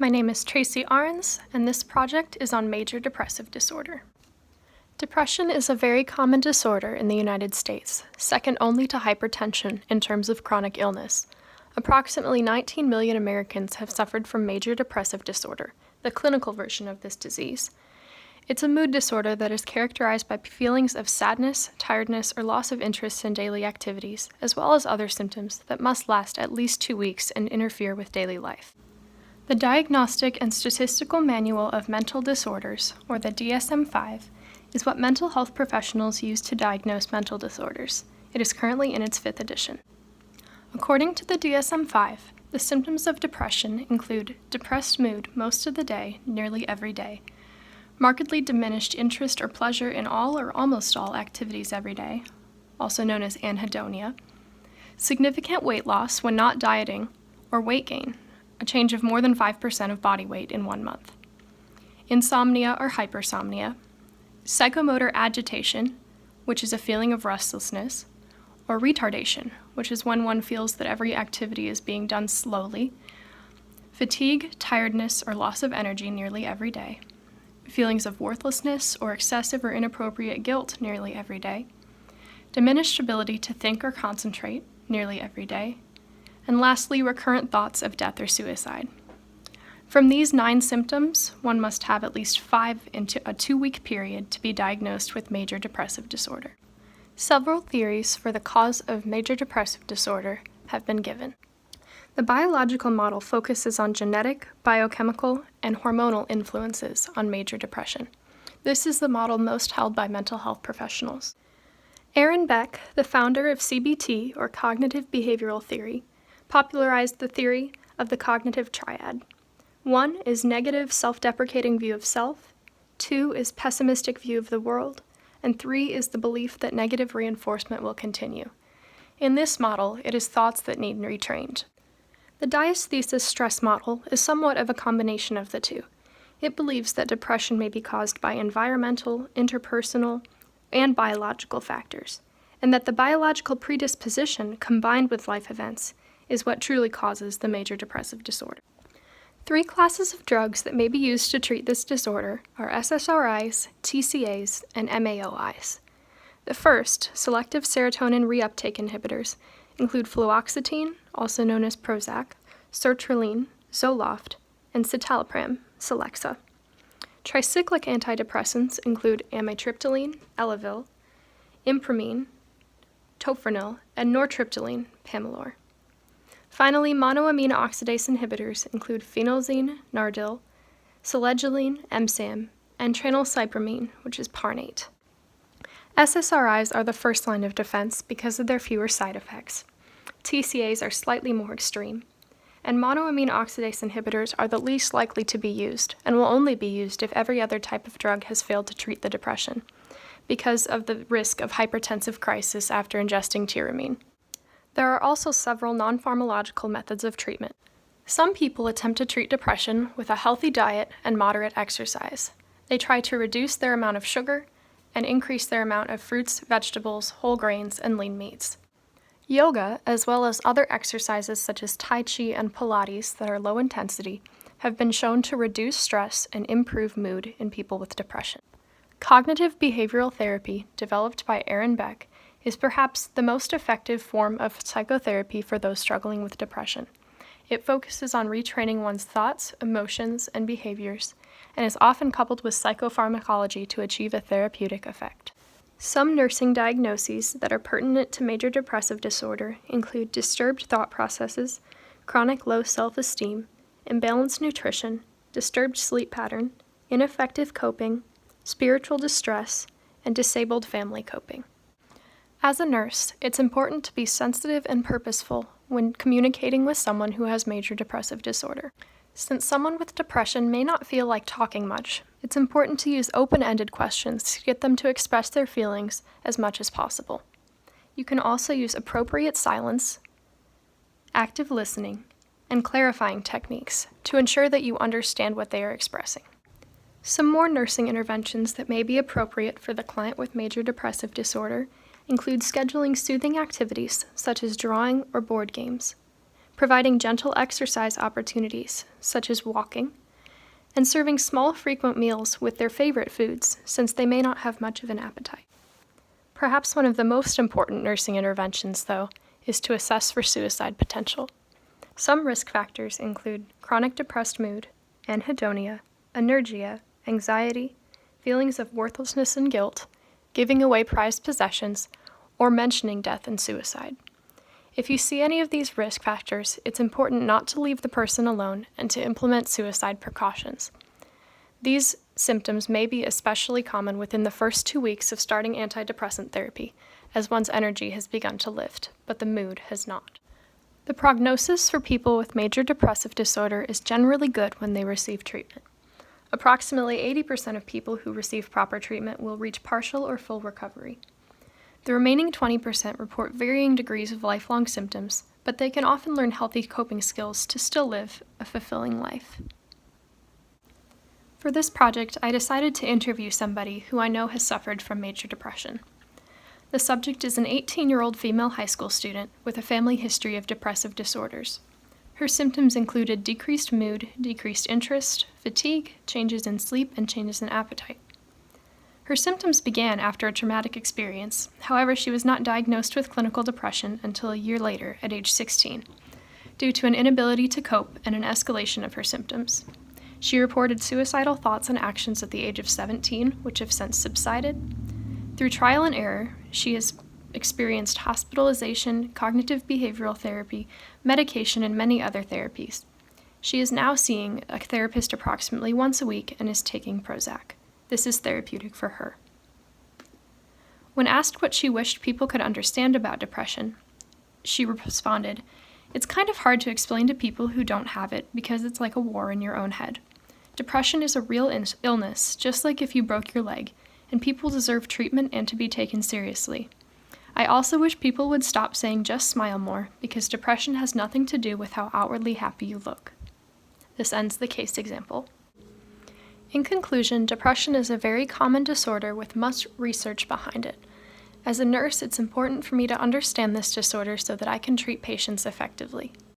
My name is Tracy Arns, and this project is on major depressive disorder. Depression is a very common disorder in the United States, second only to hypertension in terms of chronic illness. Approximately 19 million Americans have suffered from major depressive disorder, the clinical version of this disease. It's a mood disorder that is characterized by feelings of sadness, tiredness, or loss of interest in daily activities, as well as other symptoms that must last at least 2 weeks and interfere with daily life. The Diagnostic and Statistical Manual of Mental Disorders, or the DSM-5, is what mental health professionals use to diagnose mental disorders. It is currently in its 5th edition. According to the DSM-5, the symptoms of depression include depressed mood most of the day, nearly every day, markedly diminished interest or pleasure in all or almost all activities every day, also known as anhedonia, significant weight loss when not dieting, or weight gain, a change of more than 5% of body weight in 1 month, insomnia or hypersomnia, psychomotor agitation, which is a feeling of restlessness, or retardation, which is when one feels that every activity is being done slowly, fatigue, tiredness, or loss of energy nearly every day, feelings of worthlessness or excessive or inappropriate guilt nearly every day, diminished ability to think or concentrate nearly every day, and lastly, recurrent thoughts of death or suicide. From these 9 symptoms, one must have at least 5 into a 2-week period to be diagnosed with major depressive disorder. Several theories for the cause of major depressive disorder have been given. The biological model focuses on genetic, biochemical, and hormonal influences on major depression. This is the model most held by mental health professionals. Aaron Beck, the founder of CBT, or cognitive behavioral theory, popularized the theory of the cognitive triad. 1 is negative self-deprecating view of self, 2 is pessimistic view of the world, and 3 is the belief that negative reinforcement will continue. In this model, it is thoughts that need retrained. The diasthesis stress model is somewhat of a combination of the two. It believes that depression may be caused by environmental, interpersonal, and biological factors, and that the biological predisposition combined with life events is what truly causes the major depressive disorder. 3 classes of drugs that may be used to treat this disorder are SSRIs, TCAs, and MAOIs. The first, selective serotonin reuptake inhibitors, include fluoxetine, also known as Prozac, sertraline, Zoloft, and citalopram, Celexa. Tricyclic antidepressants include amitriptyline, Elavil, impramine, tofranil, and nortriptyline, Pamelor. Finally, monoamine oxidase inhibitors include phenelzine, Nardil, selegiline, MSAM, and tranylcypromine, which is Parnate. SSRIs are the first line of defense because of their fewer side effects. TCAs are slightly more extreme, and monoamine oxidase inhibitors are the least likely to be used and will only be used if every other type of drug has failed to treat the depression, because of the risk of hypertensive crisis after ingesting tyramine. There are also several non-pharmacological methods of treatment. Some people attempt to treat depression with a healthy diet and moderate exercise. They try to reduce their amount of sugar and increase their amount of fruits, vegetables, whole grains, and lean meats. Yoga, as well as other exercises such as Tai Chi and Pilates that are low intensity, have been shown to reduce stress and improve mood in people with depression. Cognitive behavioral therapy, developed by Aaron Beck, is perhaps the most effective form of psychotherapy for those struggling with depression. It focuses on retraining one's thoughts, emotions, and behaviors, and is often coupled with psychopharmacology to achieve a therapeutic effect. Some nursing diagnoses that are pertinent to major depressive disorder include disturbed thought processes, chronic low self-esteem, imbalanced nutrition, disturbed sleep pattern, ineffective coping, spiritual distress, and disabled family coping. As a nurse, it's important to be sensitive and purposeful when communicating with someone who has major depressive disorder. Since someone with depression may not feel like talking much, it's important to use open-ended questions to get them to express their feelings as much as possible. You can also use appropriate silence, active listening, and clarifying techniques to ensure that you understand what they are expressing. Some more nursing interventions that may be appropriate for the client with major depressive disorder include scheduling soothing activities such as drawing or board games, providing gentle exercise opportunities, such as walking, and serving small, frequent meals with their favorite foods, since they may not have much of an appetite. Perhaps one of the most important nursing interventions, though, is to assess for suicide potential. Some risk factors include chronic depressed mood, anhedonia, anergia, anxiety, feelings of worthlessness and guilt, giving away prized possessions, or mentioning death and suicide. If you see any of these risk factors, it's important not to leave the person alone and to implement suicide precautions. These symptoms may be especially common within the first 2 weeks of starting antidepressant therapy, as one's energy has begun to lift, but the mood has not. The prognosis for people with major depressive disorder is generally good when they receive treatment. Approximately 80% of people who receive proper treatment will reach partial or full recovery. The remaining 20% report varying degrees of lifelong symptoms, but they can often learn healthy coping skills to still live a fulfilling life. For this project, I decided to interview somebody who I know has suffered from major depression. The subject is an 18-year-old female high school student with a family history of depressive disorders. Her symptoms included decreased mood, decreased interest, fatigue, changes in sleep, and changes in appetite. Her symptoms began after a traumatic experience. However, she was not diagnosed with clinical depression until a year later, at age 16, due to an inability to cope and an escalation of her symptoms. She reported suicidal thoughts and actions at the age of 17, which have since subsided. Through trial and error, she has experienced hospitalization, cognitive behavioral therapy, medication, and many other therapies. She is now seeing a therapist approximately once a week and is taking Prozac. This is therapeutic for her. When asked what she wished people could understand about depression, she responded, "It's kind of hard to explain to people who don't have it because it's like a war in your own head. Depression is a real illness, just like if you broke your leg, and people deserve treatment and to be taken seriously. I also wish people would stop saying just smile more, because depression has nothing to do with how outwardly happy you look." This ends the case example. In conclusion, depression is a very common disorder with much research behind it. As a nurse, it's important for me to understand this disorder so that I can treat patients effectively.